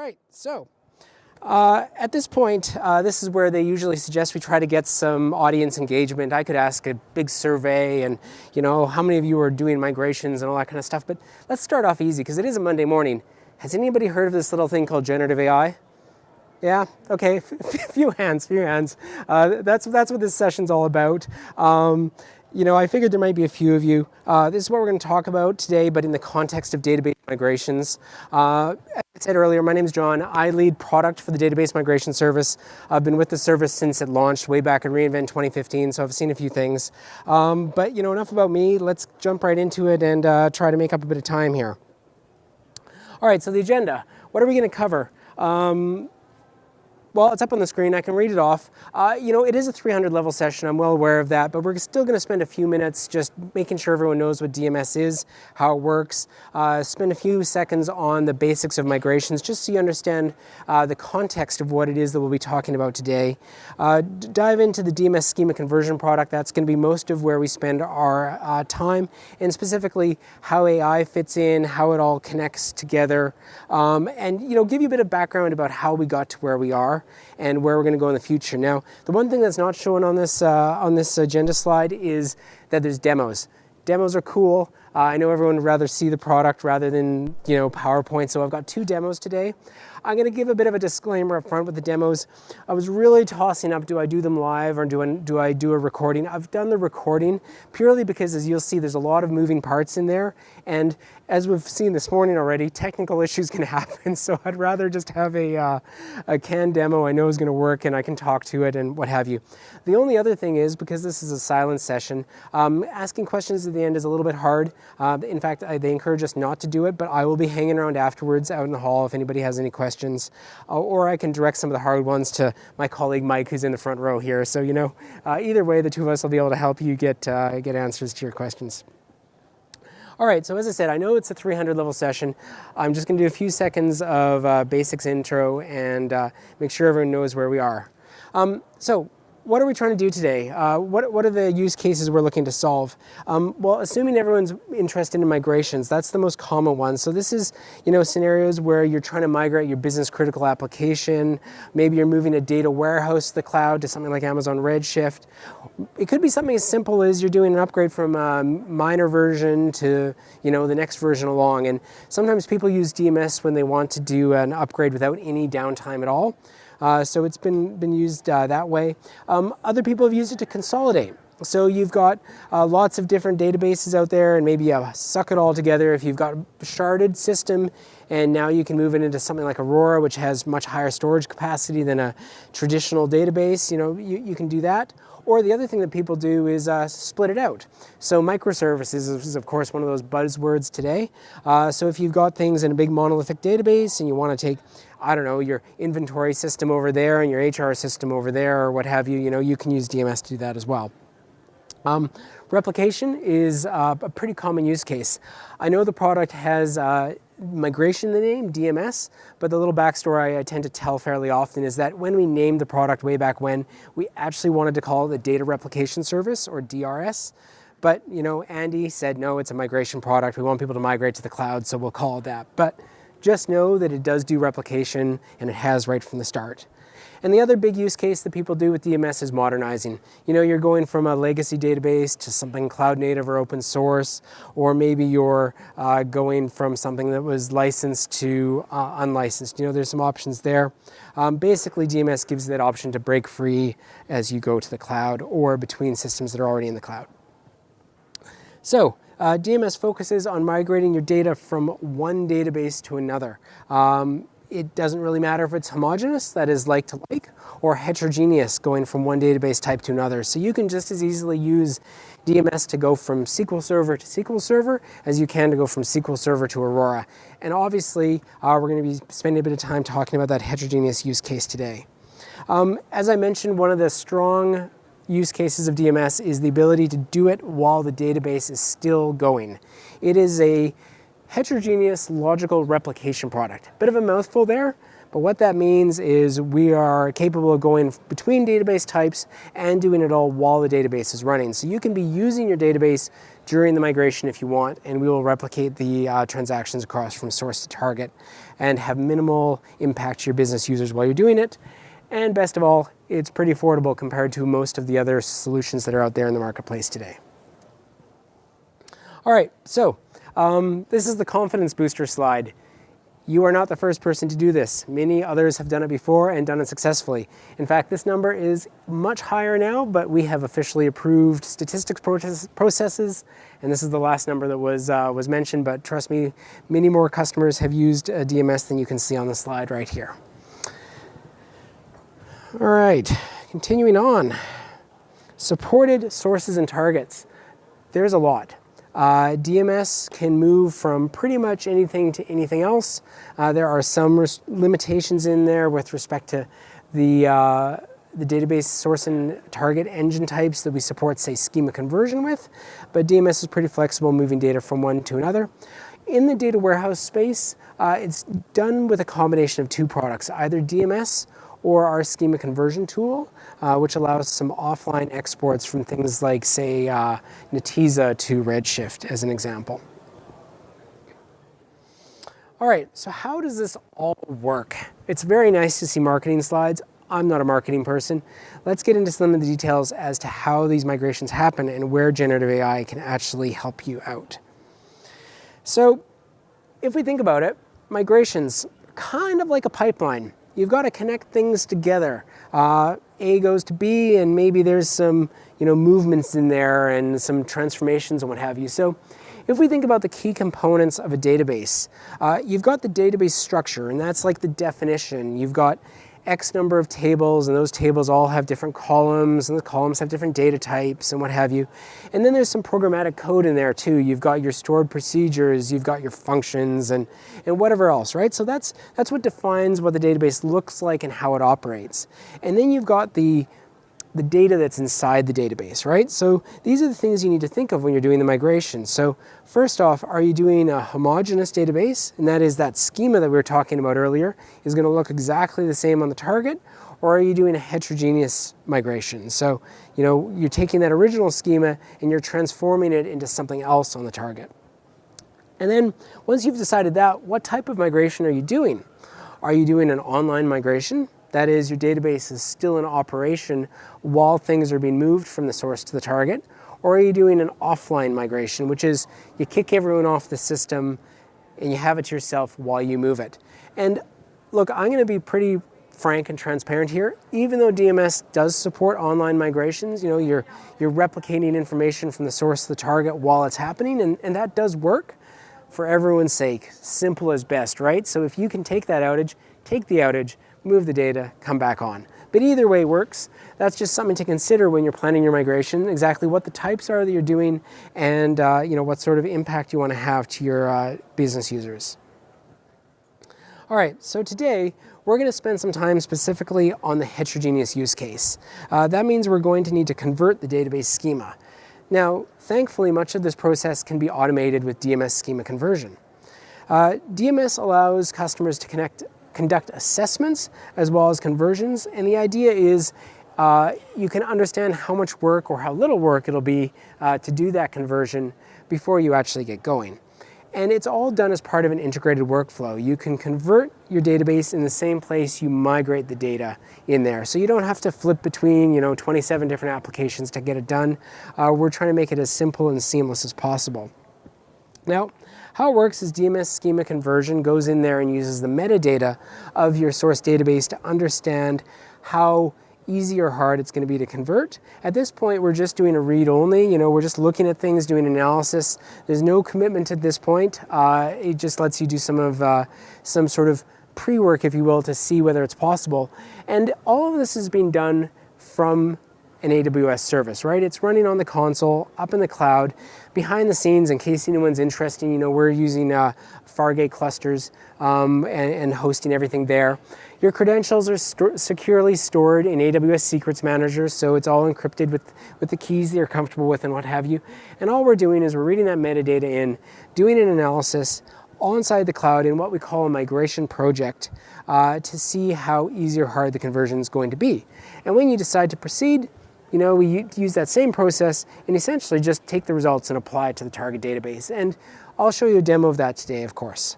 right, so at this point, this is where they usually suggest we try to get some audience engagement. I could ask a big survey and, how many of you are doing migrations and all that kind of stuff, but let's start off easy because it is a Monday morning. Has anybody heard of this little thing called generative AI? Yeah, okay, few hands. That's what this session's all about. I figured there might be a few of you. This is what we're going to talk about today, but in the context of database migrations. As I said earlier, my name is John. I lead product for the database migration service. I've been with the service since it launched way back in reInvent 2015, so I've seen a few things. But enough about me. Let's jump right into it and try to make up a bit of time here. All right, so the agenda. What are we going to cover? Well, it's up on the screen. I can read it off. It is a 300 level session. I'm well aware of that, but we're still going to spend a few minutes just making sure everyone knows what DMS is, how it works, spend a few seconds on the basics of migrations, just so you understand the context of what it is that we'll be talking about today. Dive into the DMS Schema Conversion product. That's going to be most of where we spend our time, and specifically how AI fits in, how it all connects together, and give you a bit of background about how we got to where we are and where we're going to go in the future. Now, the one thing that's not shown on this agenda slide is that there's demos. Demos are cool. I know everyone would rather see the product rather than PowerPoint, so I've got two demos today. I'm going to give a bit of a disclaimer up front with the demos. I was really tossing up, do I do them live or do I do a recording? I've done the recording purely because, as you'll see, there's a lot of moving parts in there, and as we've seen this morning already, technical issues can happen, so I'd rather just have a canned demo I know is going to work and I can talk to it and what have you. The only other thing is, because this is a silent session, asking questions at the end is a little bit hard. In fact, they encourage us not to do it, but I will be hanging around afterwards out in the hall if anybody has any questions, or I can direct some of the hard ones to my colleague Mike, who's in the front row here. So either way, the two of us will be able to help you get answers to your questions. All right, so as I said, I know it's a 300 level session. I'm just going to do a few seconds of basics intro and make sure everyone knows where we are. So what are we trying to do today? What are the use cases we're looking to solve? Well, assuming everyone's interested in migrations, that's the most common one. So this is, scenarios where you're trying to migrate your business critical application. Maybe you're moving a data warehouse to the cloud to something like Amazon Redshift. It could be something as simple as you're doing an upgrade from a minor version to, the next version along. And sometimes people use DMS when they want to do an upgrade without any downtime at all. So it's been used that way. Other people have used it to consolidate. So you've got lots of different databases out there, and maybe you suck it all together. If you've got a sharded system, and now you can move it into something like Aurora, which has much higher storage capacity than a traditional database, you can do that. Or the other thing that people do is split it out. So microservices is, of course, one of those buzzwords today. So if you've got things in a big monolithic database and you want to take, your inventory system over there and your HR system over there or what have you, you can use DMS to do that as well. Replication is a pretty common use case. I know the product has migration in the name, DMS, but the little backstory I tend to tell fairly often is that when we named the product way back when, we actually wanted to call it the Data Replication Service, or DRS. But, Andy said, no, it's a migration product. We want people to migrate to the cloud, so we'll call it that. But just know that it does do replication, and it has right from the start. And the other big use case that people do with DMS is modernizing. You're going from a legacy database to something cloud native or open source, or maybe you're going from something that was licensed to unlicensed. There's some options there. Basically, DMS gives you that option to break free as you go to the cloud or between systems that are already in the cloud. So, DMS focuses on migrating your data from one database to another. It doesn't really matter if it's homogeneous, that is like to like, or heterogeneous, going from one database type to another. So you can just as easily use DMS to go from SQL Server to SQL Server as you can to go from SQL Server to Aurora. And obviously, we're going to be spending a bit of time talking about that heterogeneous use case today. As I mentioned, one of the strong use cases of DMS is the ability to do it while the database is still going. It is a heterogeneous logical replication product. Bit of a mouthful there, But what that means is we are capable of going between database types and doing it all while the database is running. So you can be using your database during the migration if you want, and we will replicate the transactions across from source to target and have minimal impact to your business users while you're doing it. And best of all, it's pretty affordable compared to most of the other solutions that are out there in the marketplace today. All right, so this is the confidence booster slide. You are not the first person to do this. Many others have done it before and done it successfully. In fact, this number is much higher now, but we have officially approved statistics processes, and this is the last number that was mentioned, but trust me, many more customers have used a DMS than you can see on the slide right here. All right, continuing on. Supported sources and targets. There's a lot. DMS can move from pretty much anything to anything else. There are some limitations in there with respect to the database source and target engine types that we support, say, schema conversion with, but DMS is pretty flexible, moving data from one to another. In the data warehouse space, it's done with a combination of two products, either DMS or our schema conversion tool, which allows some offline exports from things like, say, Netezza to Redshift, as an example. All right, so how does this all work? It's very nice to see marketing slides. I'm not a marketing person. Let's get into some of the details as to how these migrations happen and where generative AI can actually help you out. So if we think about it, migrations are kind of like a pipeline. You've got to connect things together. A goes to B, and maybe there's some movements in there and some transformations and what have you. So if we think about the key components of a database, you've got the database structure, and that's like the definition. You've got X number of tables, and those tables all have different columns, and the columns have different data types and what have you. And then there's some programmatic code in there too. You've got your stored procedures, you've got your functions, and whatever else, right? So that's what defines what the database looks like and how it operates. And then you've got the data that's inside the database, right? So these are the things you need to think of when you're doing the migration. So first off, are you doing a homogeneous database? And that is that schema that we were talking about earlier is going to look exactly the same on the target, or are you doing a heterogeneous migration? So, you're taking that original schema and you're transforming it into something else on the target. And then once you've decided that, what type of migration are you doing? Are you doing an online migration? That is, your database is still in operation while things are being moved from the source to the target. Or are you doing an offline migration, which is you kick everyone off the system and you have it to yourself while you move it. And look, I'm going to be pretty frank and transparent here. Even though DMS does support online migrations, you're replicating information from the source to the target while it's happening, and that does work. For everyone's sake, simple as best, right? So if you can take that outage, take the outage, move the data, come back on. But either way works. That's just something to consider when you're planning your migration, exactly what the types are that you're doing and what sort of impact you want to have to your business users. All right, so today we're going to spend some time specifically on the heterogeneous use case. That means we're going to need to convert the database schema. Now, thankfully, much of this process can be automated with DMS schema conversion. DMS allows customers to conduct assessments as well as conversions, and the idea is you can understand how much work or how little work it'll be to do that conversion before you actually get going. And it's all done as part of an integrated workflow. You can convert your database in the same place you migrate the data in there. So you don't have to flip between 27 different applications to get it done. We're trying to make it as simple and seamless as possible. Now, how it works is DMS schema conversion goes in there and uses the metadata of your source database to understand how easy or hard it's going to be to convert. At this point, we're just doing a read-only. We're just looking at things, doing analysis. There's no commitment at this point. It just lets you do some sort of pre-work, if you will, to see whether it's possible. And all of this is being done from an AWS service, right? It's running on the console, up in the cloud, behind the scenes. In case anyone's interested, we're using Fargate clusters and hosting everything there. Your credentials are securely stored in AWS Secrets Manager, so it's all encrypted with the keys that you're comfortable with and what have you. And all we're doing is we're reading that metadata in, doing an analysis. all inside the cloud in what we call a migration project to see how easy or hard the conversion is going to be. And when you decide to proceed, we use that same process and essentially just take the results and apply it to the target database. And I'll show you a demo of that today, of course.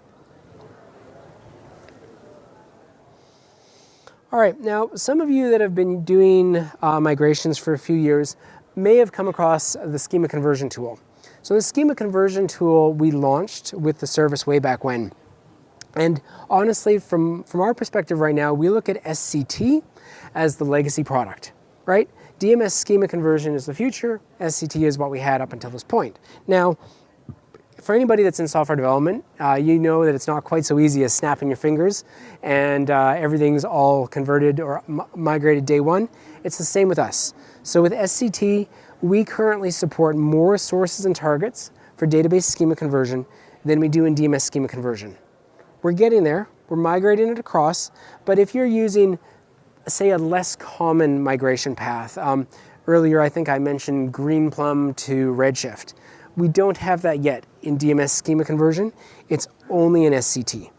All right, now some of you that have been doing migrations for a few years may have come across the schema conversion tool. So the schema conversion tool we launched with the service way back when. And honestly, from our perspective right now, we look at SCT as the legacy product, right? DMS schema conversion is the future, SCT is what we had up until this point. Now, for anybody that's in software development, you know that it's not quite so easy as snapping your fingers and everything's all converted or migrated day one. It's the same with us. So with SCT, we currently support more sources and targets for database schema conversion than we do in DMS schema conversion. We're getting there, we're migrating it across, but if you're using, say, a less common migration path, earlier I think I mentioned Greenplum to Redshift. We don't have that yet in DMS schema conversion. It's only in SCT,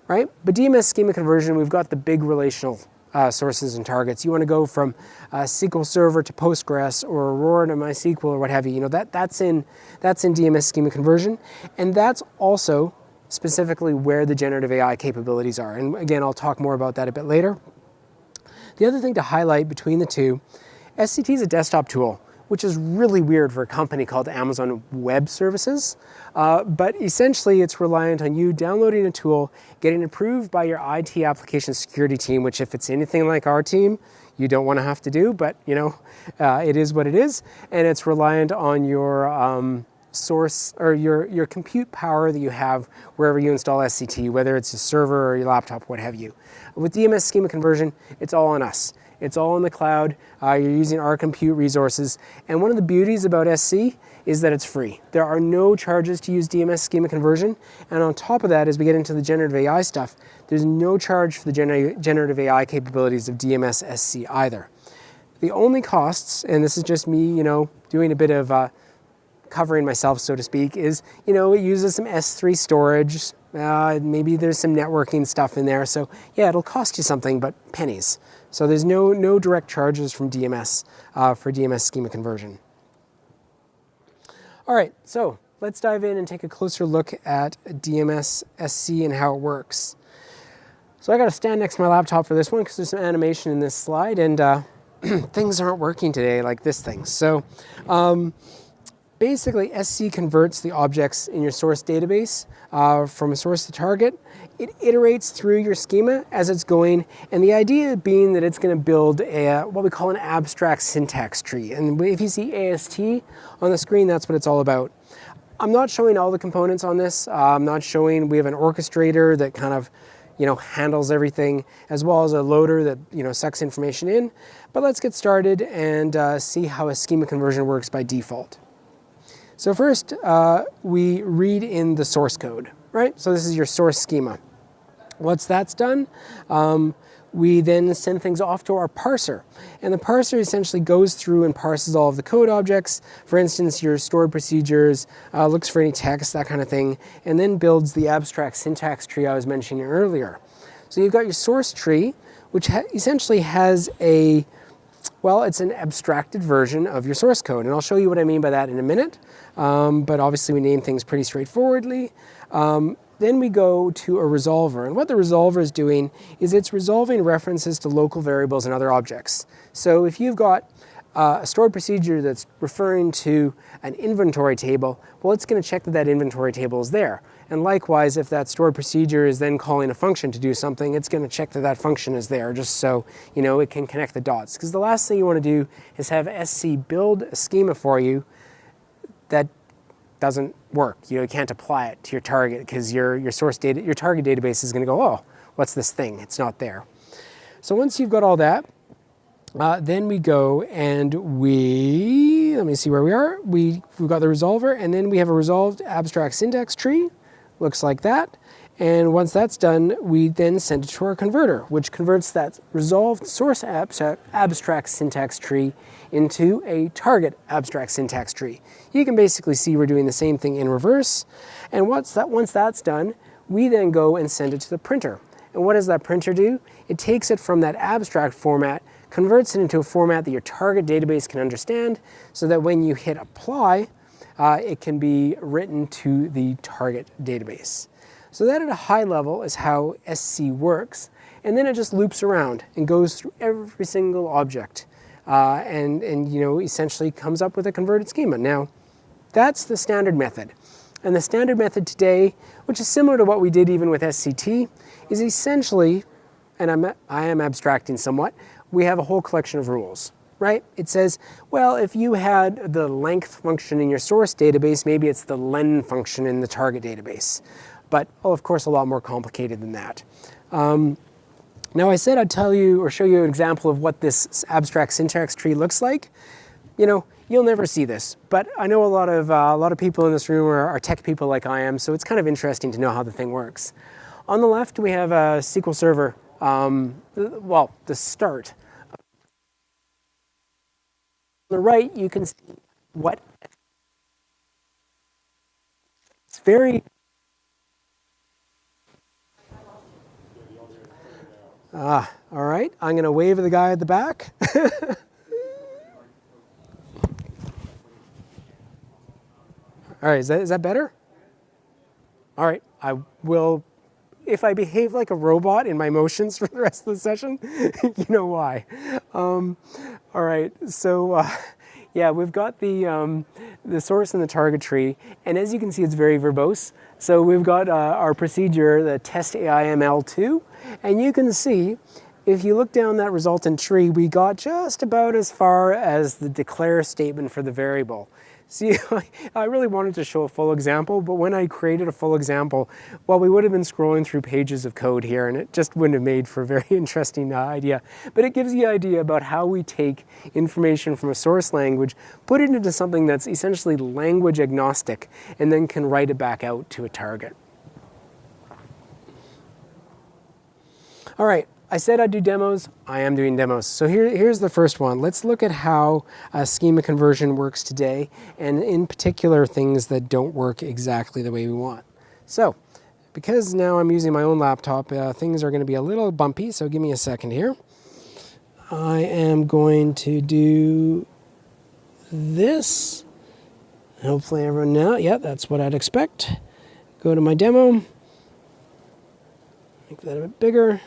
right? But DMS schema conversion, we've got the big relational sources and targets. You want to go from SQL Server to Postgres or Aurora to MySQL or what have you. That's in DMS schema conversion, and that's also specifically where the generative AI capabilities are. And again, I'll talk more about that a bit later. The other thing to highlight between the two, SCT is a desktop tool, which is really weird for a company called Amazon Web Services. But essentially, it's reliant on you downloading a tool, getting approved by your IT application security team, which if it's anything like our team, you don't want to have to do, but it is what it is. And it's reliant on your source or your compute power that you have wherever you install SCT, whether it's a server or your laptop, what have you. With DMS schema conversion, it's all on us. It's all in the cloud. You're using our compute resources. And one of the beauties about SC is that it's free. There are no charges to use DMS schema conversion. And on top of that, as we get into the generative AI stuff, there's no charge for the generative AI capabilities of DMS SC either. The only costs, and this is just me, doing a bit of covering myself, so to speak, is, it uses some S3 storage. Maybe there's some networking stuff in there. So yeah, it'll cost you something, but pennies. So there's no direct charges from DMS for DMS schema conversion. All right, so let's dive in and take a closer look at DMS SC and how it works. So I got to stand next to my laptop for this one because there's some animation in this slide, and things aren't working today like this thing. So basically, SC converts the objects in your source database from a source to target. It iterates through your schema as it's going, and the idea being that it's going to build what we call an abstract syntax tree. And if you see AST on the screen, that's what it's all about. I'm not showing all the components on this. I'm not showing, we have an orchestrator that kind of handles everything, as well as a loader that sucks information in. But let's get started and see how a schema conversion works by default. So first, we read in the source code, right? So this is your source schema. Once that's done, we then send things off to our parser. And the parser essentially goes through and parses all of the code objects. For instance, your stored procedures, looks for any text, that kind of thing, and then builds the abstract syntax tree I was mentioning earlier. So you've got your source tree, which essentially has it's an abstracted version of your source code. And I'll show you what I mean by that in a minute. But obviously we name things pretty straightforwardly. Then we go to a resolver. And what the resolver is doing is it's resolving references to local variables and other objects. So if you've got a stored procedure that's referring to an inventory table, well, it's going to check that that inventory table is there. And likewise, if that stored procedure is then calling a function to do something, it's going to check that that function is there, just so it can connect the dots. Because the last thing you want to do is have SC build a schema for you that doesn't work. You can't apply it to your target because your source data, your target database is going to go, oh, what's this thing? It's not there. So once you've got all that, then we go and let me see where we are. We've got the resolver, and then we have a resolved abstract syntax tree. Looks like that. And once that's done, we then send it to our converter, which converts that resolved source abstract syntax tree into a target abstract syntax tree. You can basically see we're doing the same thing in reverse. And once that's done, we then go and send it to the printer. And what does that printer do? It takes it from that abstract format, converts it into a format that your target database can understand, so that when you hit apply, it can be written to the target database. So that at a high level is how SC works. And then it just loops around and goes through every single object and essentially comes up with a converted schema. Now, that's the standard method. And the standard method today, which is similar to what we did even with SCT, is essentially, and I am abstracting somewhat, we have a whole collection of rules, right? It says, well, if you had the length function in your source database, maybe it's the len function in the target database. But, of course, a lot more complicated than that. Now, I said I'd tell you or show you an example of what this abstract syntax tree looks like. You'll never see this, but I know a lot of people in this room are tech people like I am, so it's kind of interesting to know how the thing works. On the left, we have a SQL Server, the start. On the right, you can see what it's very. All right, I'm going to wave at the guy at the back. All right, is that better? All right, I will, if I behave like a robot in my motions for the rest of the session, you know why. All right, so yeah, we've got the source and the target tree, and as you can see, it's very verbose. So we've got our procedure, the test AIML2, and you can see, if you look down that resultant tree, we got just about as far as the declare statement for the variable. See, I really wanted to show a full example, but when I created a full example, well, we would have been scrolling through pages of code here, and it just wouldn't have made for a very interesting idea. But it gives you an idea about how we take information from a source language, put it into something that's essentially language agnostic, and then can write it back out to a target. All right. I said I'd do demos. I am doing demos. So here's the first one. Let's look at how schema conversion works today, and in particular things that don't work exactly the way we want. So because now I'm using my own laptop, things are going to be a little bumpy, so give me a second here. I am going to do this. Hopefully everyone now, yeah, that's what I'd expect. Go to my demo. Make that a bit bigger.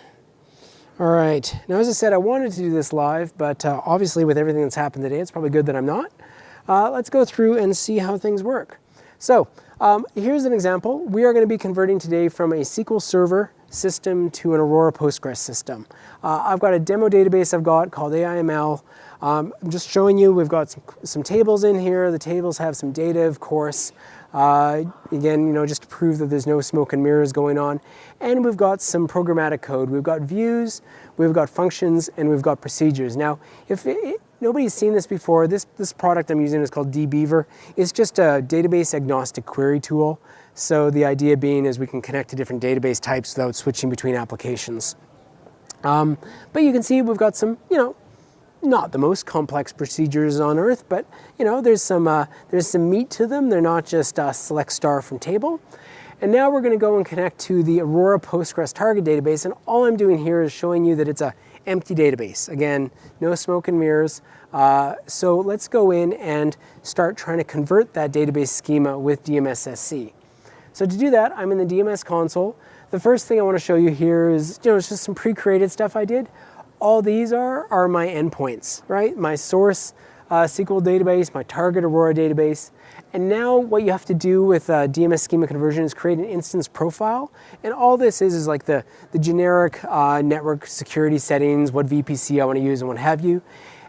All right, now as I said, I wanted to do this live, but obviously with everything that's happened today, it's probably good that I'm not. Let's go through and see how things work. So here's an example. We are going to be converting today from a SQL Server system to an Aurora Postgres system. I've got a demo database I've got called AIML. I'm just showing you, we've got some tables in here. The tables have some data, of course. Again, just to prove that there's no smoke and mirrors going on. And we've got some programmatic code. We've got views, we've got functions, and we've got procedures. Now, if nobody's seen this before, this product I'm using is called dbeaver. It's just a database agnostic query tool. So the idea being is we can connect to different database types without switching between applications. But you can see we've got some, not the most complex procedures on earth, but there's some meat to them. They're not just select star from table. And now we're going to go and connect to the Aurora Postgres target database, and all I'm doing here is showing you that it's an empty database. Again, no smoke and mirrors. So let's go in and start trying to convert that database schema with DMS-SC. So to do that, I'm in the DMS console. The first thing I want to show you here is it's just some pre-created stuff I did. All these are my endpoints, right? My source SQL database, my target Aurora database. And now what you have to do with DMS schema conversion is create an instance profile. And all this is like the generic network security settings, what VPC I want to use and what have you.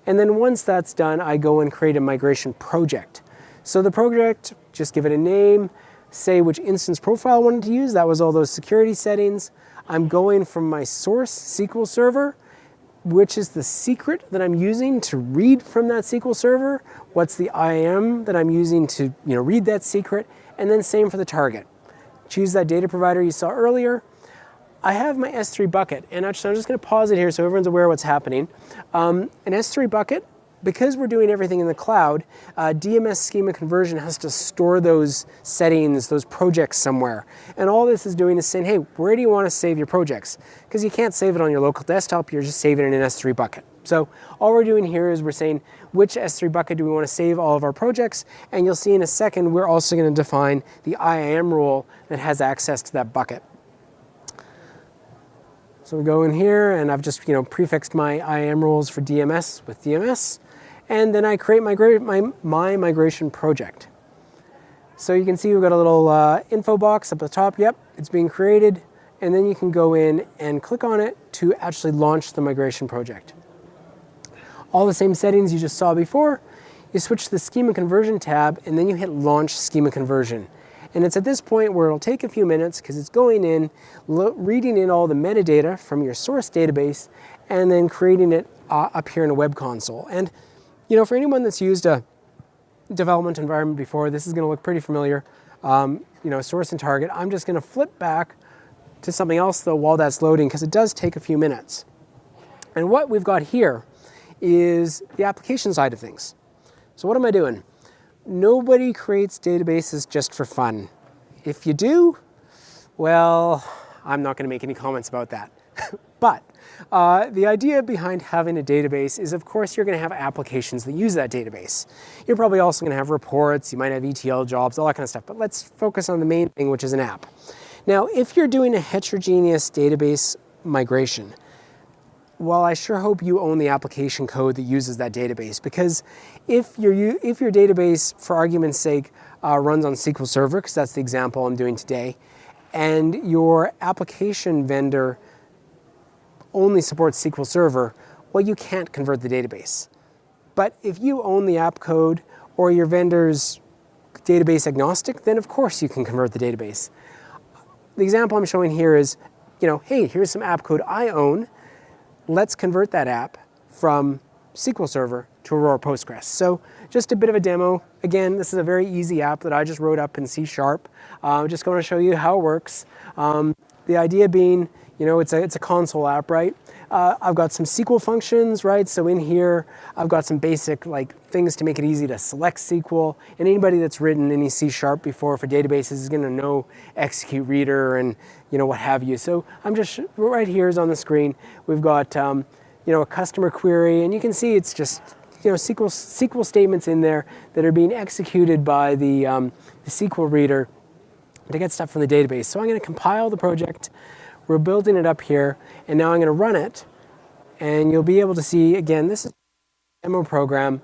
And then once that's done, I go and create a migration project. So the project, just give it a name, say which instance profile I wanted to use. That was all those security settings. I'm going from my source SQL server, which is the secret that I'm using to read from that SQL server, what's the IAM that I'm using to read that secret, and then same for the target. choose that data provider you saw earlier. I have my S3 bucket, and actually I'm just going to pause it here so everyone's aware of what's happening. An S3 bucket, because we're doing everything in the cloud, DMS Schema Conversion has to store those settings, those projects somewhere. And all this is doing is saying, hey, where do you want to save your projects? Because you can't save it on your local desktop, you're just saving it in an S3 bucket. So all we're doing here is we're saying which S3 bucket do we want to save all of our projects, and you'll see in a second we're also going to define the IAM role that has access to that bucket. So we go in here, and I've just prefixed my IAM roles for DMS with DMS, and then I create my migration project. So you can see we've got a little info box up at the top. Yep, it's being created, and then you can go in and click on it to actually launch the migration project. All the same settings you just saw before. You switch to the Schema Conversion tab, and then you hit Launch Schema Conversion. And it's at this point where it'll take a few minutes because it's going in, reading in all the metadata from your source database, and then creating it up here in a web console. And for anyone that's used a development environment before, this is going to look pretty familiar. Source and target. I'm just going to flip back to something else though while that's loading because it does take a few minutes. And what we've got here is the application side of things. So what am I doing? Nobody creates databases just for fun. If you do, well, I'm not going to make any comments about that. But the idea behind having a database is, of course, you're going to have applications that use that database. You're probably also going to have reports, you might have ETL jobs, all that kind of stuff. But let's focus on the main thing, which is an app. Now, if you're doing a heterogeneous database migration, well, I sure hope you own the application code that uses that database, because if your database, for argument's sake, runs on SQL Server, because that's the example I'm doing today, and your application vendor only supports SQL Server, well, you can't convert the database. But if you own the app code or your vendor's database agnostic, then of course you can convert the database. The example I'm showing here is, hey, here's some app code I own. Let's convert that app from SQL Server to Aurora Postgres. So just a bit of a demo. Again, this is a very easy app that I just wrote up in C#. I'm just going to show you how it works. The idea being, it's a console app, right? I've got some SQL functions, right? So in here, I've got some basic things to make it easy to select SQL. And anybody that's written any C# before for databases is going to know execute reader and what have you. So I'm just right here is on the screen. We've got a customer query, and you can see it's just SQL statements in there that are being executed by the SQL reader to get stuff from the database. So I'm going to compile the project. We're building it up here, and now I'm going to run it, and you'll be able to see, again, this is a demo program.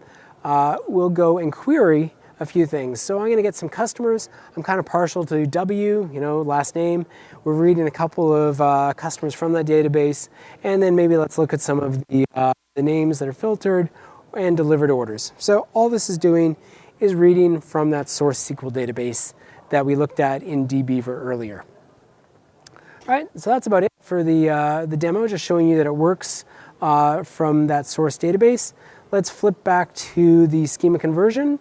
We'll go and query a few things. So I'm going to get some customers. I'm kind of partial to W, last name. We're reading a couple of customers from that database, and then maybe let's look at some of the names that are filtered and delivered orders. So all this is doing is reading from that source SQL database that we looked at in dbeaver earlier. All right, so that's about it for the demo, just showing you that it works from that source database. Let's flip back to the schema conversion.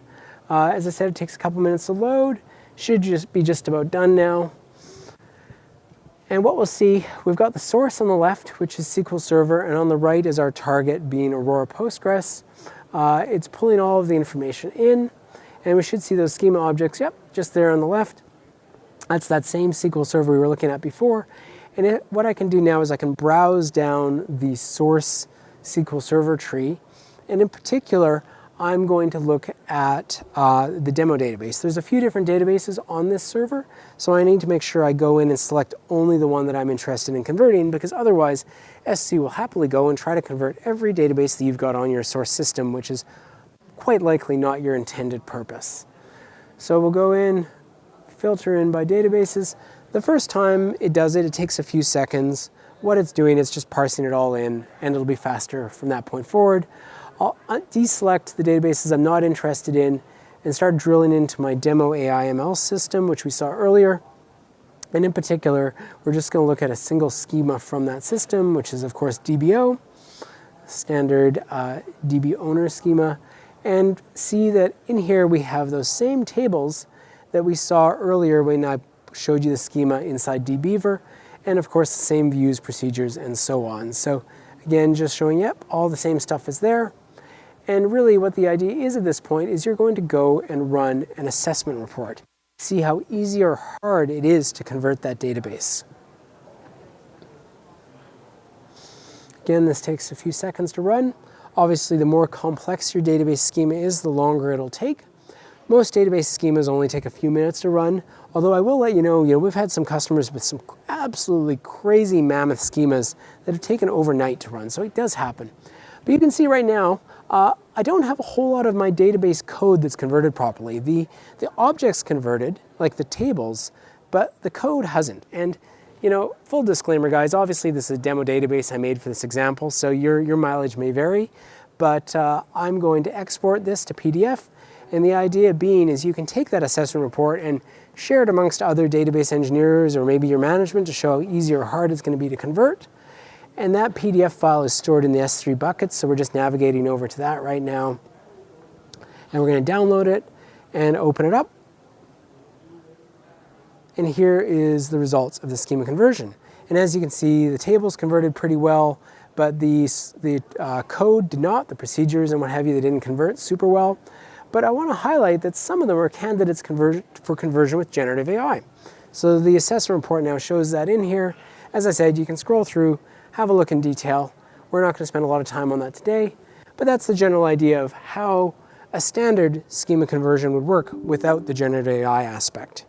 As I said, it takes a couple minutes to load. Should just be just about done now. And what we'll see, we've got the source on the left, which is SQL Server, and on the right is our target being Aurora Postgres. It's pulling all of the information in, and we should see those schema objects, yep, just there on the left. That's that same SQL Server we were looking at before. And what I can do now is I can browse down the source SQL Server tree. And in particular, I'm going to look at the demo database. There's a few different databases on this server, so I need to make sure I go in and select only the one that I'm interested in converting, because otherwise SC will happily go and try to convert every database that you've got on your source system, which is quite likely not your intended purpose. So we'll go in, filter in by databases. The first time it does it, it takes a few seconds. What it's doing is just parsing it all in, and it'll be faster from that point forward. I'll deselect the databases I'm not interested in and start drilling into my demo AI/ML system, which we saw earlier. And in particular, we're just going to look at a single schema from that system, which is, of course, DBO, standard DB owner schema, and see that in here we have those same tables that we saw earlier when I showed you the schema inside dbeaver, and of course the same views, procedures, and so on. So again, just showing, yep, all the same stuff is there. And really what the idea is at this point is you're going to go and run an assessment report. See how easy or hard it is to convert that database. Again, this takes a few seconds to run. Obviously, the more complex your database schema is, the longer it'll take. Most database schemas only take a few minutes to run, although I will let you know, we've had some customers with some absolutely crazy mammoth schemas that have taken overnight to run, so it does happen. But you can see right now, I don't have a whole lot of my database code that's converted properly. The objects converted, like the tables, but the code hasn't. And full disclaimer, guys, obviously this is a demo database I made for this example, so your mileage may vary, but I'm going to export this to PDF, and the idea being is you can take that assessment report and share it amongst other database engineers or maybe your management to show how easy or hard it's going to be to convert. And that PDF file is stored in the S3 buckets, so we're just navigating over to that right now. And we're going to download it and open it up. And here is the results of the schema conversion. And as you can see, the tables converted pretty well, but the code did not, the procedures and what have you, they didn't convert super well. But I want to highlight that some of them are candidates for conversion with generative AI. So the assessment report now shows that in here. As I said, you can scroll through, have a look in detail. We're not going to spend a lot of time on that today, but that's the general idea of how a standard schema conversion would work without the generative AI aspect.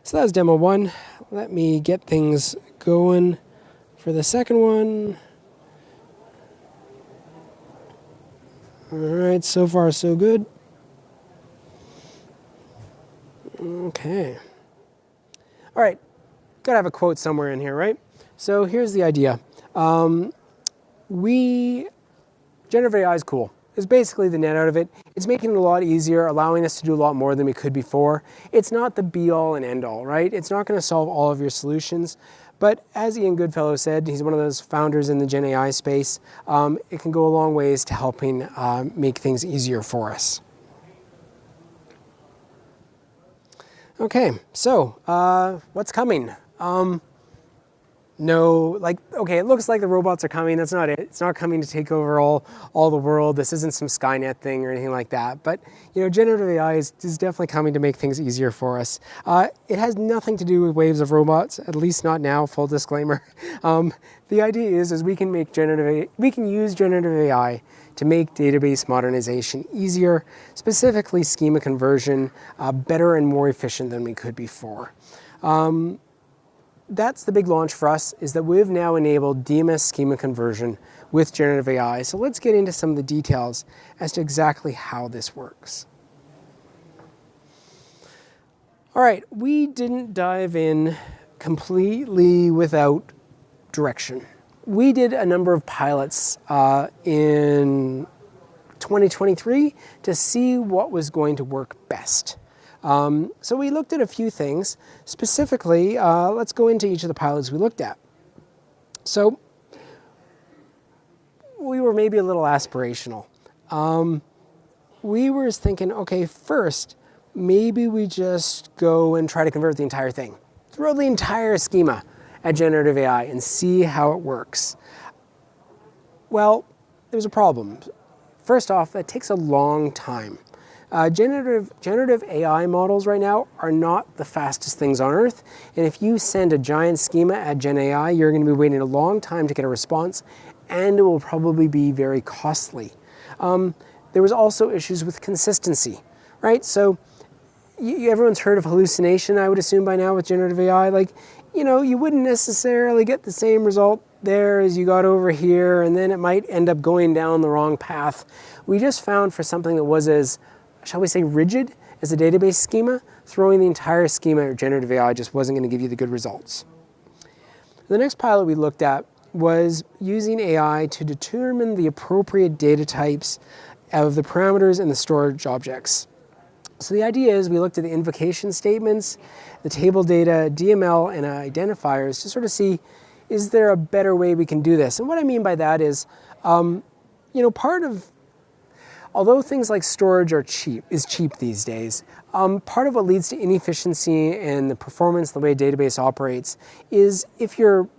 So that was demo 1. Let me get things going for the second one. All right, so far so good. Okay. All right, gotta have a quote somewhere in here, right? So here's the idea. Generative AI is cool. It's basically the net out of it. It's making it a lot easier, allowing us to do a lot more than we could before. It's not the be-all and end-all, right? It's not going to solve all of your solutions. But as Ian Goodfellow said, he's one of those founders in the Gen AI space, it can go a long ways to helping make things easier for us. Okay, so what's coming? Okay, it looks like the robots are coming. That's not it. It's not coming to take over all the world. This isn't some Skynet thing or anything like that. But generative AI is definitely coming to make things easier for us. It has nothing to do with waves of robots, at least not now. Full disclaimer. The idea is we can use generative AI to make database modernization easier, specifically schema conversion, better and more efficient than we could before. That's the big launch for us, is that we've now enabled DMS schema conversion with generative AI. So let's get into some of the details as to exactly how this works. All right, we didn't dive in completely without direction. We did a number of pilots in 2023 to see what was going to work best. So we looked at a few things. Specifically, let's go into each of the pilots we looked at. So we were maybe a little aspirational. We were thinking, okay, first, maybe we just go and try to convert the entire thing. Throw the entire schema at generative AI and see how it works. Well, there's a problem. First off, that takes a long time. Generative AI models right now are not the fastest things on earth, and if you send a giant schema at Gen AI, you're going to be waiting a long time to get a response, and it will probably be very costly. There was also issues with consistency, right? So everyone's heard of hallucination, I would assume by now, with generative AI. You wouldn't necessarily get the same result there as you got over here, and then it might end up going down the wrong path. We just found for something that was as, shall we say, rigid as a database schema, throwing the entire schema at generative AI just wasn't going to give you the good results. The next pilot we looked at was using AI to determine the appropriate data types of the parameters in the storage objects. So the idea is we looked at the invocation statements, the table data, DML, and identifiers to sort of see, is there a better way we can do this? And what I mean by that is, part of Although things like storage is cheap these days, part of what leads to inefficiency and the performance, the way a database operates, is if you're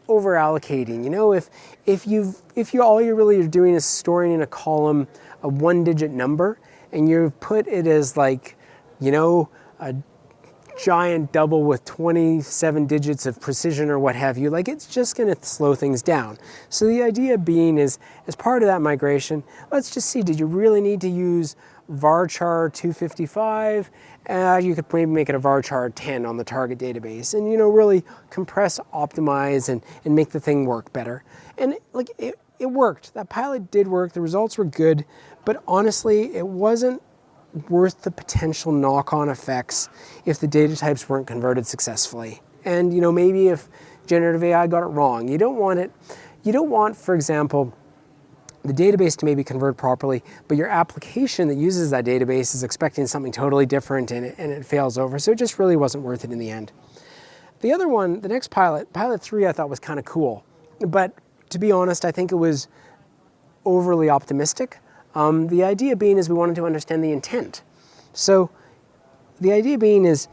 over allocating. You know, if you all you're really doing is storing in a column a one-digit number, and you've put it as like, you know, a giant double with 27 digits of precision or what have you, like it's just going to slow things down. So the idea being is, as part of that migration, let's just see, did you really need to use varchar 255? You could maybe make it a varchar 10 on the target database, and, you know, really compress, optimize, and make the thing work better. And like it worked. That pilot did work. The results were good, but honestly, it wasn't worth the potential knock-on effects if the data types weren't converted successfully. And, you know, maybe if generative AI got it wrong, you don't want, for example, the database to maybe convert properly, but your application that uses that database is expecting something totally different, and it fails over. So it just really wasn't worth it in the end. The other one, the next pilot 3, I thought was kind of cool, but to be honest, I think it was overly optimistic. The idea being is we wanted to understand the intent. So the idea being is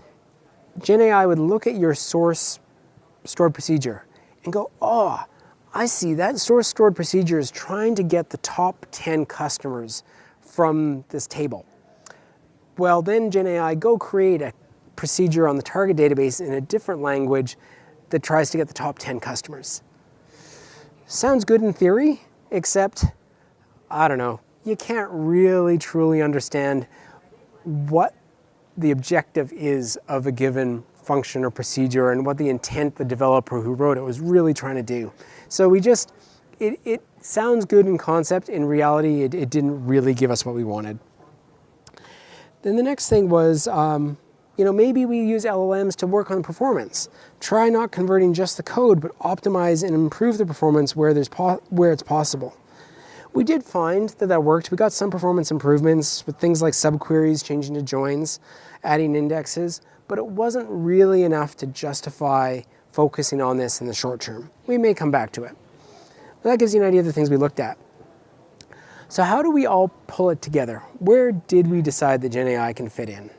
GenAI would look at your source stored procedure and go, oh, I see that source stored procedure is trying to get the top 10 customers from this table. Well, then GenAI, go create a procedure on the target database in a different language that tries to get the top 10 customers. Sounds good in theory, except, I don't know, you can't really truly understand what the objective is of a given function or procedure and what the intent the developer who wrote it was really trying to do. So it sounds good in concept. In reality, it didn't really give us what we wanted. Then the next thing was, you know, maybe we use LLMs to work on performance. Try not converting just the code, but optimize and improve the performance where it's possible. We did find that worked. We got some performance improvements with things like subqueries, changing to joins, adding indexes, but it wasn't really enough to justify focusing on this in the short term. We may come back to it. But that gives you an idea of the things we looked at. So how do we all pull it together? Where did we decide that GenAI can fit in?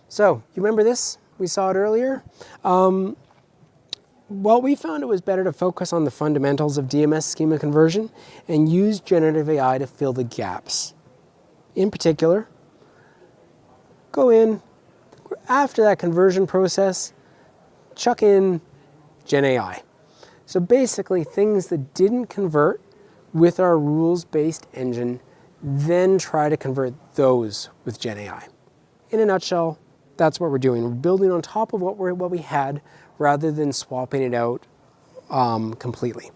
So, you remember this? We saw it earlier. Well, we found it was better to focus on the fundamentals of DMS schema conversion and use generative AI to fill the gaps. In particular, go in, after that conversion process, chuck in GenAI. So basically, things that didn't convert with our rules-based engine, then try to convert those with GenAI. In a nutshell, that's what we're doing. We're building on top of what we had, rather than swapping it out completely.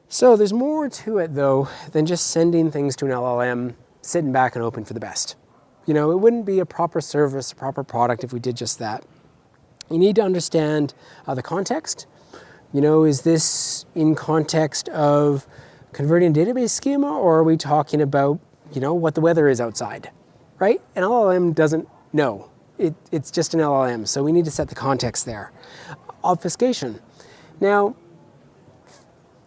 So there's more to it, though, than just sending things to an LLM, sitting back and hoping for the best. You know, it wouldn't be a proper service, a proper product if we did just that. You need to understand the context. You know, is this in context of converting a database schema, or are we talking about, you know, what the weather is outside, right? An LLM doesn't know. It's just an LLM, so we need to set the context there. Obfuscation. Now,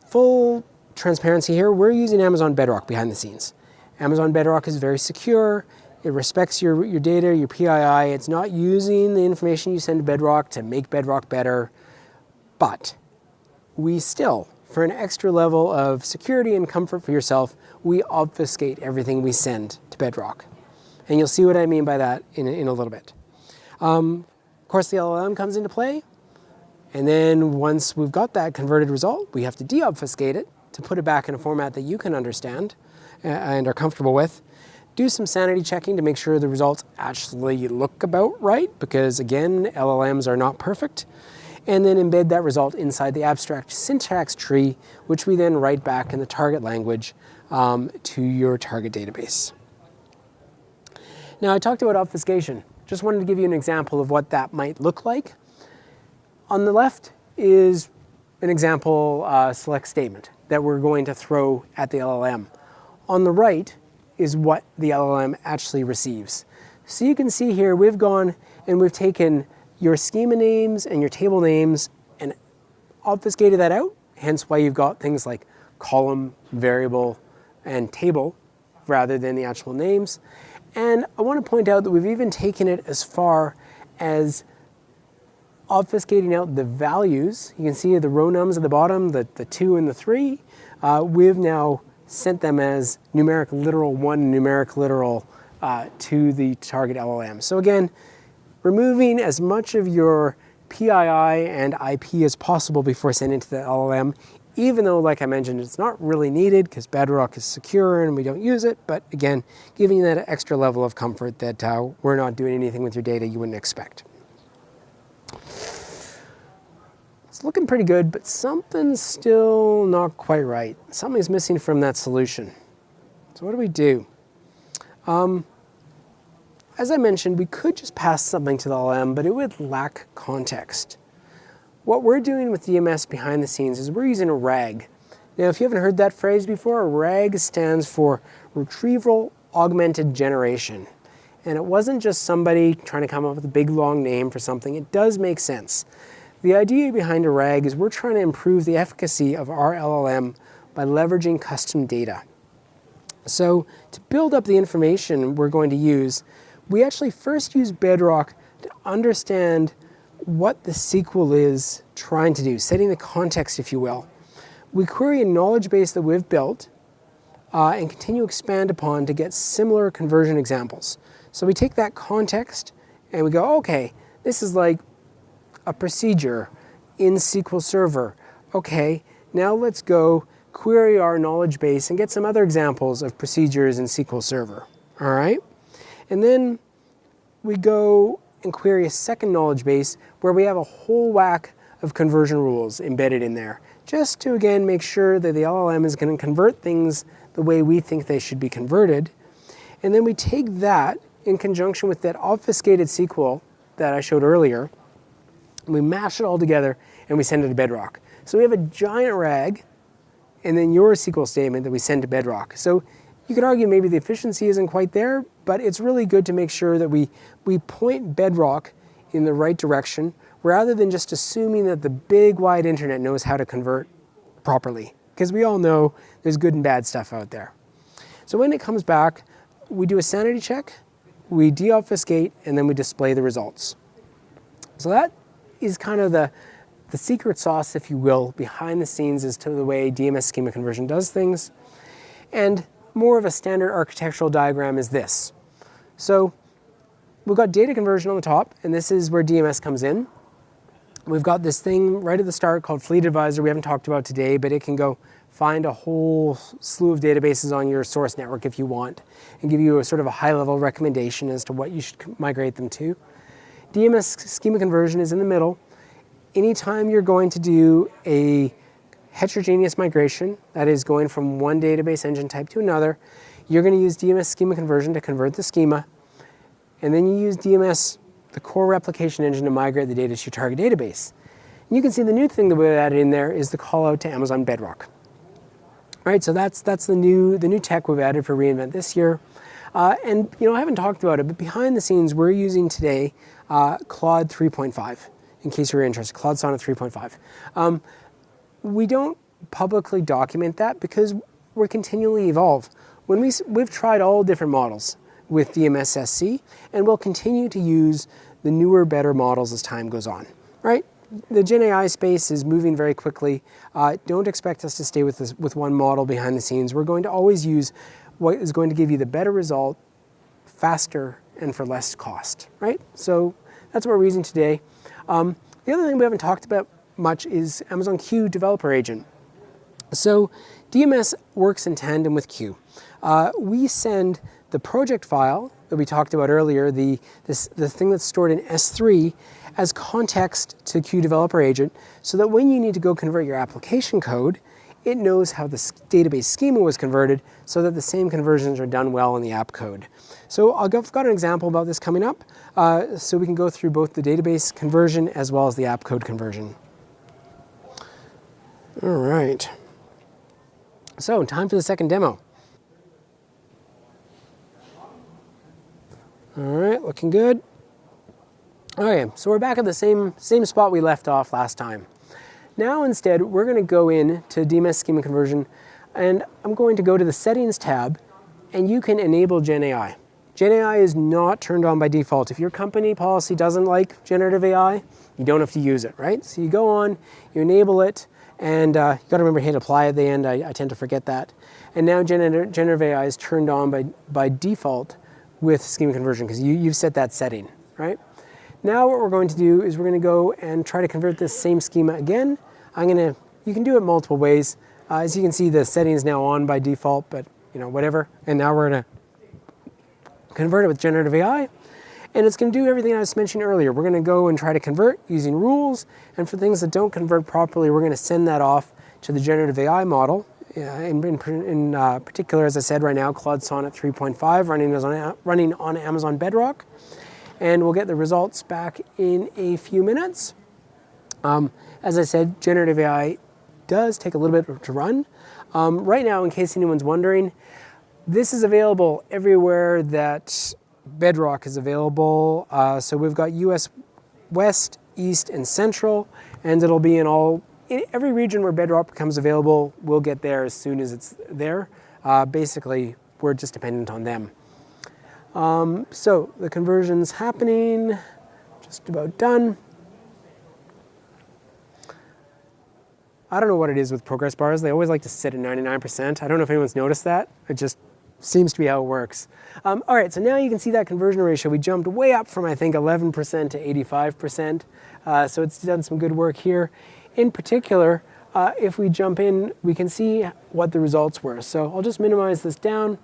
full transparency here, we're using Amazon Bedrock behind the scenes. Amazon Bedrock is very secure. It respects your data, your PII. It's not using the information you send to Bedrock to make Bedrock better. But we still, for an extra level of security and comfort for yourself, we obfuscate everything we send to Bedrock. And you'll see what I mean by that in a little bit. Of course, the LLM comes into play. And then once we've got that converted result, we have to deobfuscate it to put it back in a format that you can understand and are comfortable with. Do some sanity checking to make sure the results actually look about right, because again, LLMs are not perfect. And then embed that result inside the abstract syntax tree, which we then write back in the target language to your target database. Now, I talked about obfuscation. Just wanted to give you an example of what that might look like. On the left is an example select statement that we're going to throw at the LLM. On the right is what the LLM actually receives. So you can see here we've gone and we've taken your schema names and your table names and obfuscated that out, hence why you've got things like column, variable, and table rather than the actual names. And I want to point out that we've even taken it as far as obfuscating out the values. You can see the row nums at the bottom, the 2 and the 3. We've now sent them as numeric literal 1 and numeric literal to the target LLM. So again, removing as much of your PII and IP as possible before sending it to the LLM, even though, like I mentioned, it's not really needed because Bedrock is secure and we don't use it. But again, giving you that extra level of comfort that we're not doing anything with your data you wouldn't expect. It's looking pretty good, but something's still not quite right. Something's missing from that solution. So what do we do? As I mentioned, we could just pass something to the LLM, but it would lack context. What we're doing with DMS behind the scenes is we're using a RAG. Now, if you haven't heard that phrase before, a RAG stands for Retrieval Augmented Generation. And it wasn't just somebody trying to come up with a big long name for something. It does make sense. The idea behind a RAG is we're trying to improve the efficacy of our LLM by leveraging custom data. So to build up the information we're going to use, we actually first use Bedrock to understand what the SQL is trying to do, setting the context, if you will. We query a knowledge base that we've built and continue to expand upon to get similar conversion examples. So we take that context and we go, okay, this is like a procedure in SQL Server. Okay, now let's go query our knowledge base and get some other examples of procedures in SQL Server. All right? And then we go and query a second knowledge base where we have a whole whack of conversion rules embedded in there, just to, again, make sure that the LLM is going to convert things the way we think they should be converted. And then we take that in conjunction with that obfuscated SQL that I showed earlier, and we mash it all together and we send it to Bedrock. So we have a giant RAG and then your SQL statement that we send to Bedrock. So you could argue maybe the efficiency isn't quite there, but it's really good to make sure that we point Bedrock in the right direction rather than just assuming that the big wide internet knows how to convert properly, because we all know there's good and bad stuff out there. So when it comes back, we do a sanity check, we deobfuscate, and then we display the results. So that is kind of the secret sauce, if you will, behind the scenes as to the way DMS Schema Conversion does things. And more of a standard architectural diagram is this. So we've got data conversion on the top, and this is where DMS comes in. We've got this thing right at the start called Fleet Advisor we haven't talked about today, but it can go find a whole slew of databases on your source network if you want and give you a sort of a high-level recommendation as to what you should migrate them to. DMS Schema Conversion is in the middle. Anytime you're going to do a heterogeneous migration, that is going from one database engine type to another, you're going to use DMS Schema Conversion to convert the schema, and then you use DMS, the core replication engine, to migrate the data to your target database. And you can see the new thing that we've added in there is the call out to Amazon Bedrock. All right, so that's the new tech we've added for reInvent this year. And I haven't talked about it, but behind the scenes, we're using today Claude 3.5. In case you're interested, Claude Sonnet 3.5. We don't publicly document that because we're continually evolve. We've tried all different models with DMS SC, and we'll continue to use the newer, better models as time goes on. Right? The Gen AI space is moving very quickly. Don't expect us to stay with one model behind the scenes. We're going to always use what is going to give you the better result faster and for less cost. Right? So that's what we're using today. The other thing we haven't talked about much is Amazon Q Developer Agent. So DMS works in tandem with Q. We send the project file that we talked about earlier, the thing that's stored in S3, as context to Q Developer Agent, so that when you need to go convert your application code, it knows how the database schema was converted so that the same conversions are done well in the app code. So I've got an example about this coming up, so we can go through both the database conversion as well as the app code conversion. All right. So time for the second demo. All right, looking good. Okay, so we're back at the same spot we left off last time. Now instead, we're going to go in to DMS Schema Conversion And I'm going to go to the Settings tab, and you can enable Gen AI. Gen AI is not turned on by default. If your company policy doesn't like generative AI, you don't have to use it, right? So you go on, you enable it, and you got to remember hit apply at the end. I tend to forget that. And now generative AI is turned on by default with schema conversion because you've set that setting, right? Now what we're going to do is we're going to go and try to convert this same schema again. You can do it multiple ways. As you can see, the setting is now on by default, but whatever. And now we're going to convert it with generative AI. And it's going to do everything I was mentioning earlier. We're going to go and try to convert using rules. And for things that don't convert properly, we're going to send that off to the generative AI model. In particular, as I said right now, Claude Sonnet 3.5 running on Amazon Bedrock. And we'll get the results back in a few minutes. As I said, generative AI does take a little bit to run. Right now, in case anyone's wondering, this is available everywhere that Bedrock is available. So we've got US West, East, and Central, and it'll be in every region where Bedrock becomes available, we'll get there as soon as it's there. Basically, we're just dependent on them. So the conversion's happening, just about done. I don't know what it is with progress bars. They always like to sit at 99%. I don't know if anyone's noticed that. It just seems to be how it works. All right, so now you can see that conversion ratio. We jumped way up from, I think, 11% to 85%. So it's done some good work here. In particular, if we jump in, we can see what the results were. So I'll just minimize this down,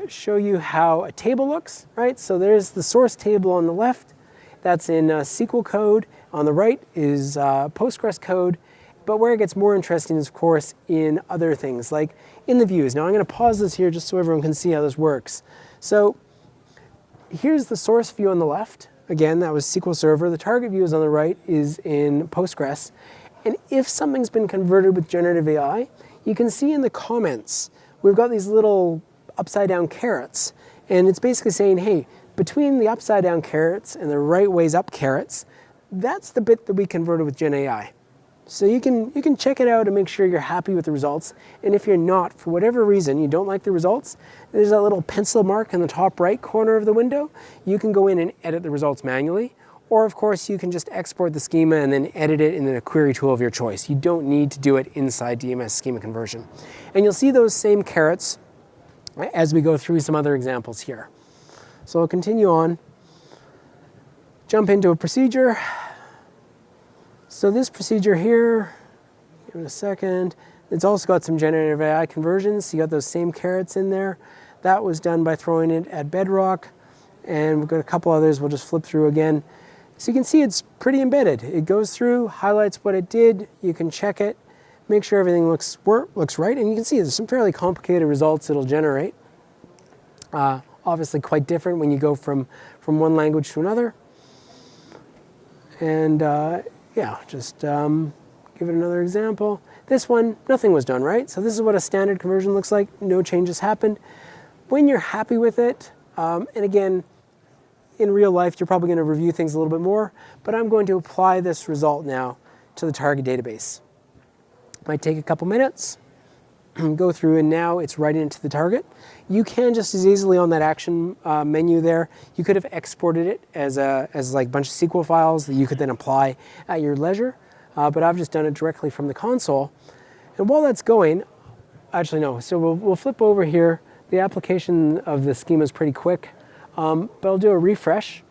show you how a table looks, right? So there's the source table on the left. That's in SQL code. On the right is Postgres code. But where it gets more interesting is, of course, in other things, like in the views. Now I'm going to pause this here just so everyone can see how this works. So here's the source view on the left. Again, that was SQL Server. The target view is on the right is in Postgres. And if something's been converted with generative AI, you can see in the comments, we've got these little upside down carrots. And it's basically saying, hey, between the upside down carrots and the right ways up carrots, that's the bit that we converted with Gen AI. So you can check it out and make sure you're happy with the results. And if you're not, for whatever reason, you don't like the results, there's that little pencil mark in the top right corner of the window. You can go in and edit the results manually. Or of course, you can just export the schema and then edit it in a query tool of your choice. You don't need to do it inside DMS Schema Conversion. And you'll see those same carrots as we go through some other examples here. So I'll continue on, jump into a procedure. So this procedure here, give it a second, it's also got some generative AI conversions. So you got those same carrots in there. That was done by throwing it at Bedrock. And we've got a couple others we'll just flip through again. So you can see it's pretty embedded. It goes through, highlights what it did. You can check it, make sure everything looks right. And you can see there's some fairly complicated results it'll generate. Obviously quite different when you go from one language to another. And yeah, just give it another example. This one, nothing was done, right? So this is what a standard conversion looks like. No changes happened. When you're happy with it, and again, in real life, you're probably going to review things a little bit more, but I'm going to apply this result now to the target database. Might take a couple minutes, go through, and now it's right into the target. You can just as easily on that action menu there, you could have exported it as like a bunch of SQL files that you could then apply at your leisure, but I've just done it directly from the console. And while that's going, actually no, so we'll flip over here. The application of the schema is pretty quick, but I'll do a refresh,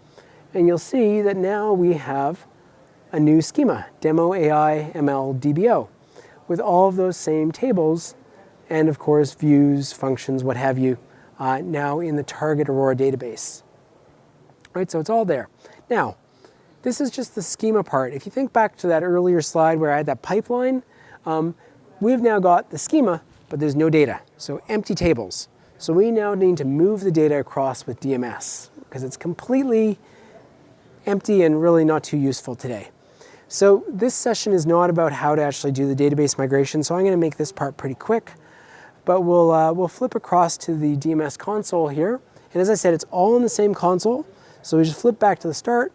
and you'll see that now we have a new schema, Demo AI ML DBO, with all of those same tables and of course views, functions, what have you, now in the target Aurora database. Right, so it's all there. Now, this is just the schema part. If you think back to that earlier slide where I had that pipeline, we've now got the schema, but there's no data, so empty tables. So we now need to move the data across with DMS because it's completely empty and really not too useful today. So this session is not about how to actually do the database migration, so I'm going to make this part pretty quick. But we'll flip across to the DMS console here. And as I said, it's all in the same console. So we just flip back to the start,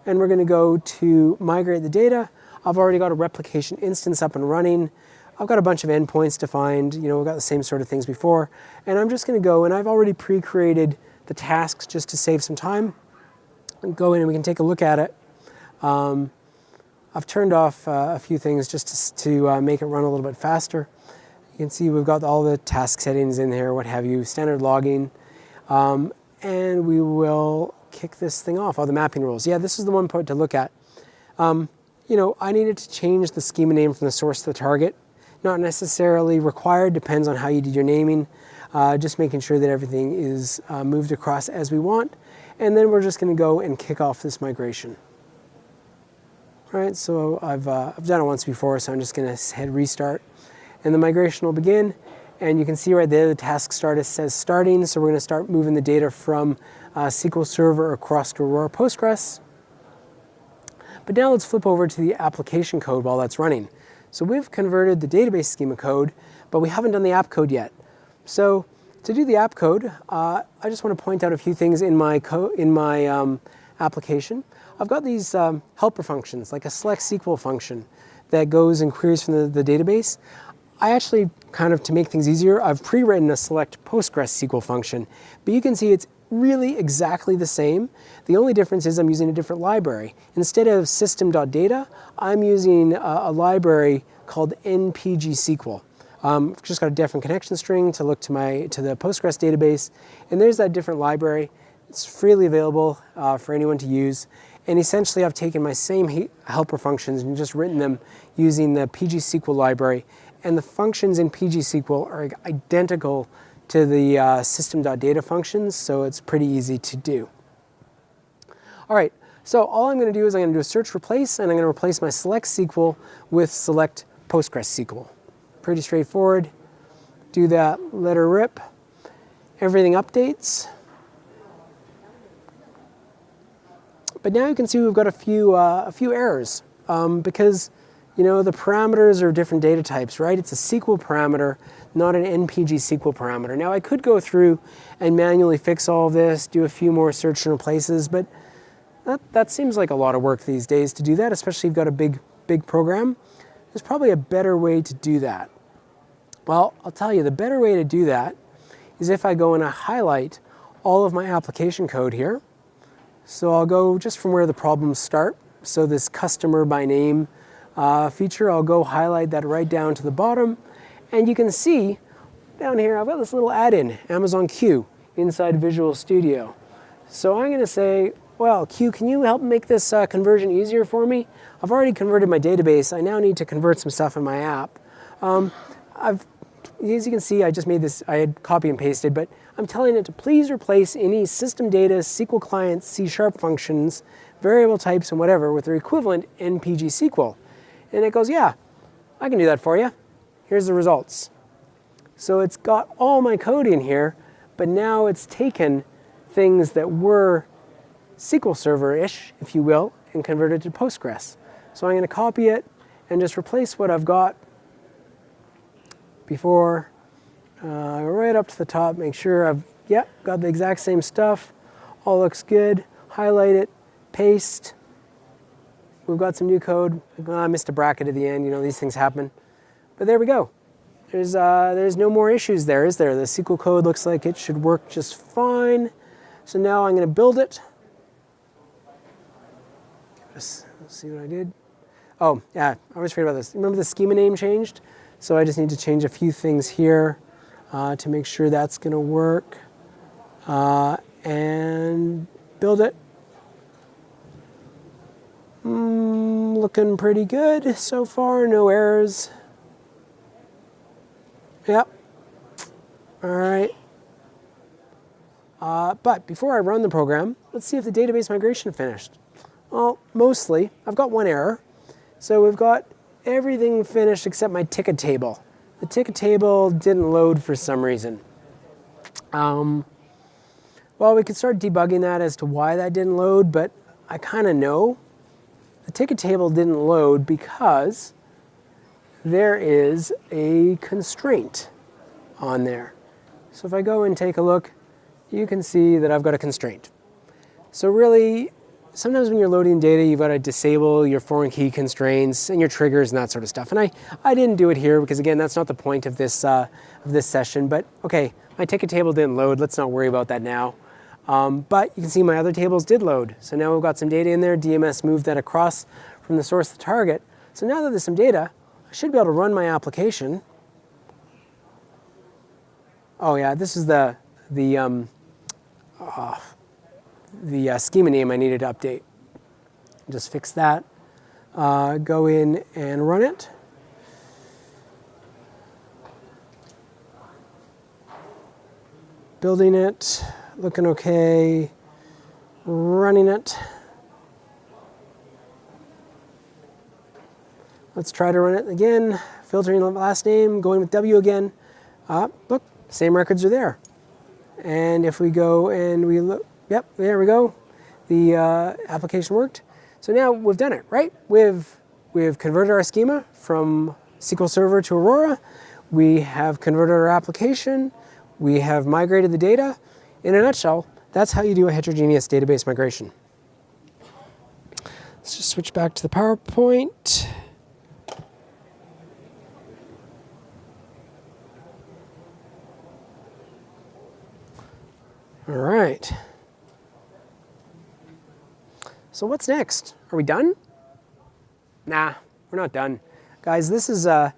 and we're going to go to migrate the data. I've already got a replication instance up and running. I've got a bunch of endpoints defined, we've got the same sort of things before, and I'm just going to go, and I've already pre-created the tasks just to save some time. Go in and we can take a look at it. I've turned off a few things just to make it run a little bit faster. You can see we've got all the task settings in here, what have you, standard logging, and we will kick this thing off, all the mapping rules. Yeah, this is the one point to look at. I needed to change the schema name from the source to the target. Not necessarily required, depends on how you did your naming. Just making sure that everything is moved across as we want. And then we're just going to go and kick off this migration. All right, so I've done it once before, so I'm just going to hit restart. And the migration will begin. And you can see right there the task status says starting. So we're going to start moving the data from SQL Server across to Aurora Postgres. But now let's flip over to the application code while that's running. So we've converted the database schema code, but we haven't done the app code yet. So to do the app code, I just want to point out a few things in my application. I've got these helper functions, like a select SQL function that goes and queries from the database. I actually, kind of to make things easier, I've pre-written a select Postgres SQL function, but you can see it's really exactly the same. The only difference is I'm using a different library. Instead of system.data, I'm using a library called npgsql. I've just got a different connection string to look to the Postgres database, and there's that different library. It's freely available for anyone to use. And essentially, I've taken my same helper functions and just written them using the pgsql library. And the functions in pgsql are identical to the system.data functions, so it's pretty easy to do. All right, so all I'm going to do is I'm going to do a search replace, and I'm going to replace my select SQL with select PostgreSQL. Pretty straightforward. Do that, let her rip. Everything updates. But now you can see we've got a few errors because the parameters are different data types, right? It's a SQL parameter, not an NPG SQL parameter. Now I could go through and manually fix all of this, do a few more search and replaces, but that seems like a lot of work these days to do that, especially if you've got a big program. There's probably a better way to do that. Well, I'll tell you, the better way to do that is if I go and I highlight all of my application code here. So I'll go just from where the problems start. So this customer by name feature, I'll go highlight that right down to the bottom. And you can see down here, I've got this little add-in, Amazon Q, inside Visual Studio. So I'm going to say, well, Q, can you help make this conversion easier for me? I've already converted my database. I now need to convert some stuff in my app. As you can see, I just made this, I had copy and pasted, but I'm telling it to please replace any system data, SQL client, C# functions, variable types, and whatever with their equivalent NPG SQL. And it goes, yeah, I can do that for you. Here's the results. So it's got all my code in here, but now it's taken things that were SQL Server-ish, if you will, and converted to Postgres. So I'm going to copy it and just replace what I've got before, right up to the top, make sure I've got the exact same stuff, all looks good, highlight it, paste. We've got some new code. I missed a bracket at the end, these things happen. But there we go. There's no more issues there, is there? The SQL code looks like it should work just fine. So now I'm going to build it. Let's see what I did. Oh, yeah, I was afraid about this. Remember the schema name changed? So I just need to change a few things here to make sure that's going to work. And build it. Looking pretty good so far, no errors. Yep. All right. But before I run the program, let's see if the database migration finished. Well, mostly. I've got one error. So we've got everything finished except my ticket table. The ticket table didn't load for some reason. Well, we could start debugging that as to why that didn't load, but I kind of know. The ticket table didn't load because there is a constraint on there. So if I go and take a look, you can see that I've got a constraint. So really, sometimes when you're loading data, you've got to disable your foreign key constraints and your triggers and that sort of stuff. And I didn't do it here because, again, that's not the point of this session. But okay, my ticket table didn't load. Let's not worry about that now. But you can see my other tables did load. So now we've got some data in there. DMS moved that across from the source to target. So now that there's some data, I should be able to run my application. Oh yeah, this is the schema name I needed to update. Just fix that. Go in and run it. Building it, looking okay, running it. Let's try to run it again. Filtering the last name, going with W again. Look, same records are there. And if we go and we look, yep, there we go. The application worked. So now we've done it, right? We've converted our schema from SQL Server to Aurora. We have converted our application. We have migrated the data. In a nutshell, that's how you do a heterogeneous database migration. Let's just switch back to the PowerPoint. All right. So what's next? Are we done? Nah, we're not done. Guys, this was a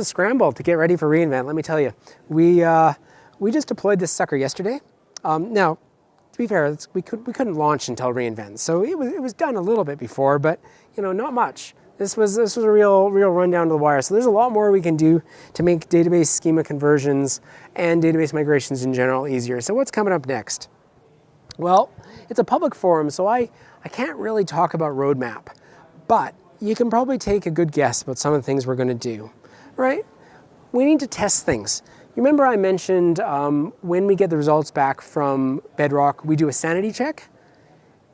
scramble to get ready for reInvent, let me tell you. We just deployed this sucker yesterday. Now, to be fair, we couldn't launch until reInvent, so it was done a little bit before, but not much. This was a real run down to the wire. So there's a lot more we can do to make database schema conversions and database migrations in general easier. So what's coming up next? Well, it's a public forum, so I can't really talk about roadmap, but you can probably take a good guess about some of the things we're going to do, right? We need to test things. You remember I mentioned when we get the results back from Bedrock, we do a sanity check?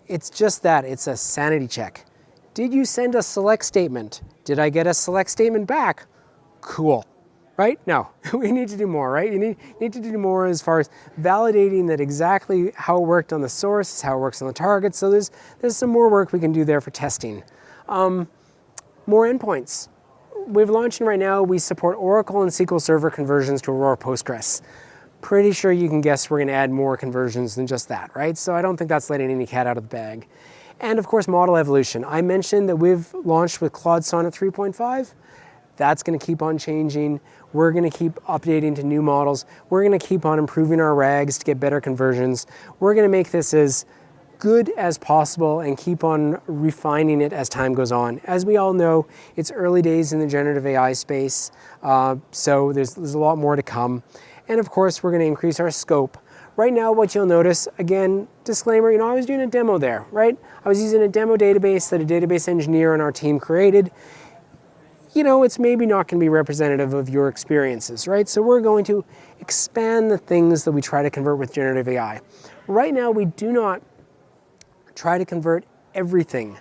It's just that, it's a sanity check. Did you send a select statement? Did I get a select statement back? Cool, right? No, we need to do more, right? You need to do more as far as validating that exactly how it worked on the source, how it works on the target. So there's some more work we can do there for testing. More endpoints. We're launching right now, we support Oracle and SQL Server conversions to Aurora Postgres. Pretty sure you can guess we're going to add more conversions than just that, right? So I don't think that's letting any cat out of the bag. And of course, model evolution. I mentioned that we've launched with Claude Sonnet 3.5. That's going to keep on changing. We're going to keep updating to new models. We're going to keep on improving our RAGs to get better conversions. We're going to make this as good as possible and keep on refining it as time goes on. As we all know, it's early days in the generative AI space, so there's a lot more to come. And of course, we're going to increase our scope. Right now, what you'll notice, again, disclaimer, I was doing a demo there, right? I was using a demo database that a database engineer on our team created. It's maybe not going to be representative of your experiences, right? So we're going to expand the things that we try to convert with generative AI. Right now, we do not try to convert everything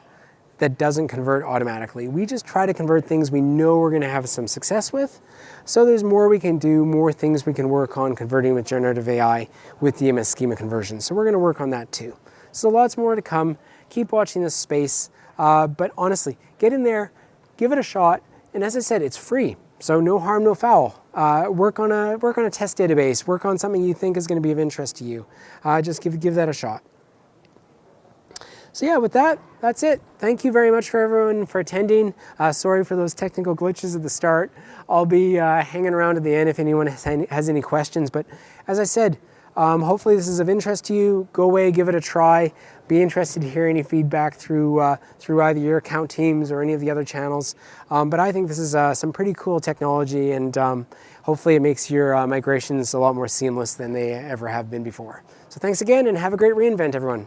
that doesn't convert automatically. We just try to convert things we know we're going to have some success with. So there's more we can do, more things we can work on converting with generative AI with DMS schema conversion. So we're going to work on that too. So lots more to come. Keep watching this space. But honestly, get in there, give it a shot. And as I said, it's free. So no harm, no foul. Work on a test database. Work on something you think is going to be of interest to you. Just give that a shot. So yeah, with that, that's it. Thank you very much for everyone for attending. Sorry for those technical glitches at the start. I'll be hanging around at the end if anyone has any questions. But as I said, hopefully this is of interest to you. Go away, give it a try. Be interested to hear any feedback through either your account teams or any of the other channels. But I think this is some pretty cool technology, and hopefully it makes your migrations a lot more seamless than they ever have been before. So thanks again, and have a great reInvent, everyone.